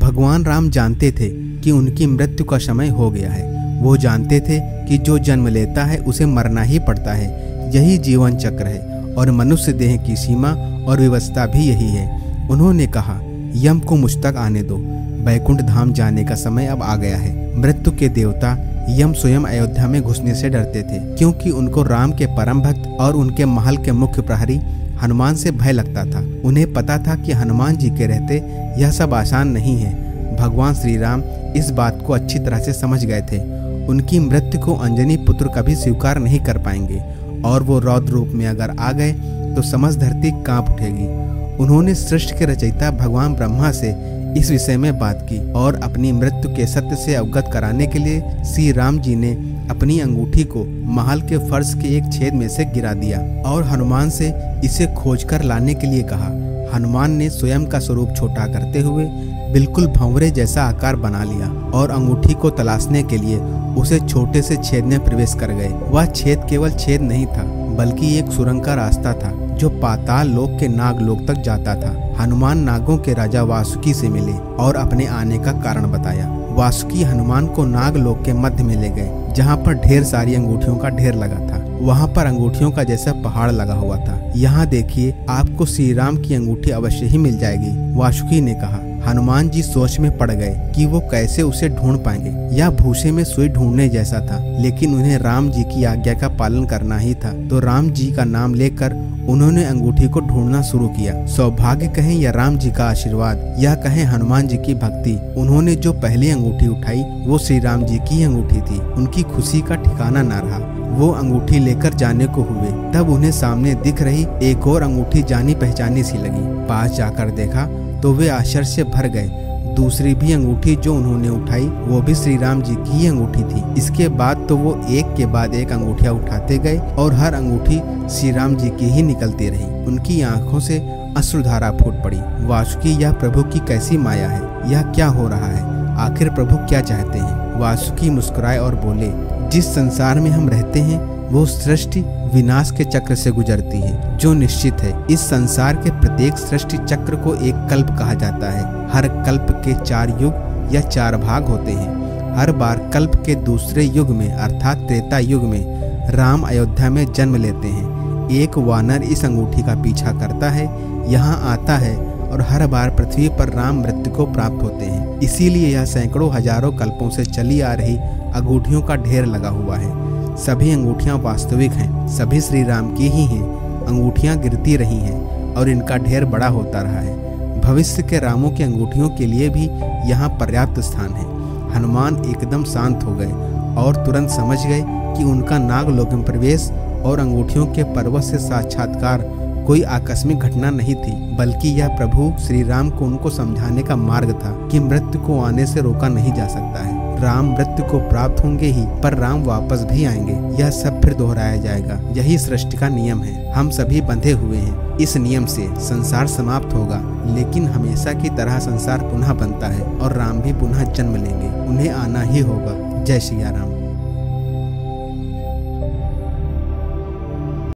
भगवान राम जानते थे कि उनकी मृत्यु का समय हो गया है। वो जानते थे कि जो जन्म लेता है उसे मरना ही पड़ता है। यही जीवन चक्र है और मनुष्य देह की सीमा और व्यवस्था भी यही है। उन्होंने कहा, यम को मुझ तक आने दो, बैकुंठ धाम जाने का समय अब आ गया है। मृत्यु के देवता यम स्वयं अयोध्या में घुसने से डरते थे, क्योंकि उनको राम के परम भक्त और उनके महल के मुख्य प्रहरी हनुमान से भय लगता था। उन्हें पता था कि हनुमान जी के रहते यह सब आसान नहीं है। भगवान श्री राम इस बात को अच्छी तरह से समझ गए थे। उनकी मृत्यु को अंजनी पुत्र कभी स्वीकार नहीं कर पाएंगे, और वो रौद्र रूप में अगर आ गए तो समस्त धरती कांप उठेगी। उन्होंने सृष्टि के रचयिता भगवान ब्रह्मा से इस विषय में बात की और अपनी मृत्यु के सत्य से अवगत कराने के लिए श्री राम जी ने अपनी अंगूठी को महल के फर्श के एक छेद में से गिरा दिया और हनुमान से इसे खोजकर लाने के लिए कहा। हनुमान ने स्वयं का स्वरूप छोटा करते हुए बिल्कुल भंवरे जैसा आकार बना लिया और अंगूठी को तलाशने के लिए उसे छोटे से छेद में प्रवेश कर गए। वह छेद केवल छेद नहीं था, बल्कि एक सुरंग का रास्ता था जो पाताल लोक के नाग लोक तक जाता था। हनुमान नागों के राजा वासुकी से मिले और अपने आने का कारण बताया। वासुकी हनुमान को नाग लोक के मध्य में ले गए, जहाँ पर ढेर सारी अंगूठियों का ढेर लगा था। वहाँ पर अंगूठियों का जैसा पहाड़ लगा हुआ था। यहाँ देखिए, आपको श्री राम की अंगूठी अवश्य ही मिल जाएगी, वासुकी ने कहा। हनुमान जी सोच में पड़ गए कि वो कैसे उसे ढूंढ पाएंगे। यह भूसे में सुई ढूंढने जैसा था, लेकिन उन्हें राम जी की आज्ञा का पालन करना ही था। तो राम जी का नाम लेकर उन्होंने अंगूठी को ढूंढना शुरू किया। सौभाग्य कहें या राम जी का आशीर्वाद, या कहें हनुमान जी की भक्ति, उन्होंने जो पहली अंगूठी उठाई वो श्री राम जी की अंगूठी थी। उनकी खुशी का ठिकाना न रहा। वो अंगूठी लेकर जाने को हुए, तब उन्हें सामने दिख रही एक और अंगूठी जानी पहचानी सी लगी। पास जाकर देखा तो वे आश्चर्य से भर गए। दूसरी भी अंगूठी जो उन्होंने उठाई वो भी श्री राम जी की ही अंगूठी थी। इसके बाद तो वो एक के बाद एक अंगूठियां उठाते गए और हर अंगूठी श्री राम जी की ही निकलती रही। उनकी आंखों से अश्रुधारा फूट पड़ी। वासुकी, यह प्रभु की कैसी माया है, यह क्या हो रहा है, आखिर प्रभु क्या चाहते हैं। वासुकी मुस्कुराए और बोले, जिस संसार में हम रहते हैं वो सृष्टि विनाश के चक्र से गुजरती है, जो निश्चित है। इस संसार के प्रत्येक सृष्टि चक्र को एक कल्प कहा जाता है। हर कल्प के 4 युग या 4 भाग होते हैं। हर बार कल्प के दूसरे युग में अर्थात त्रेता युग में राम अयोध्या में जन्म लेते हैं। एक वानर इस अंगूठी का पीछा करता है, यहाँ आता है और हर बार पृथ्वी पर राम मृत्यु को प्राप्त होते हैं। इसीलिए यह सैकड़ों हजारों कल्पों से चली आ रही अंगूठियों का ढेर लगा हुआ है। सभी अंगूठियां वास्तविक हैं, सभी श्री राम की ही हैं। अंगूठियां गिरती रही हैं और इनका ढेर बड़ा होता रहा है। भविष्य के रामों की अंगूठियों के लिए भी यहाँ पर्याप्त स्थान है। हनुमान एकदम शांत हो गए और तुरंत समझ गए कि उनका नागलोक में प्रवेश और अंगूठियों के पर्वत से साक्षात्कार कोई आकस्मिक घटना नहीं थी, बल्कि यह प्रभु श्री राम को उनको समझाने का मार्ग था कि मृत्यु को आने से रोका नहीं जा सकता है। राम मृत्यु को प्राप्त होंगे ही, पर राम वापस भी आएंगे। यह सब फिर दोहराया जाएगा। यही सृष्टि का नियम है। हम सभी बंधे हुए हैं। इस नियम से संसार समाप्त होगा, लेकिन हमेशा की तरह संसार पुनः बनता है और राम भी पुनः जन्म लेंगे। उन्हें आना ही होगा। जय श्री राम।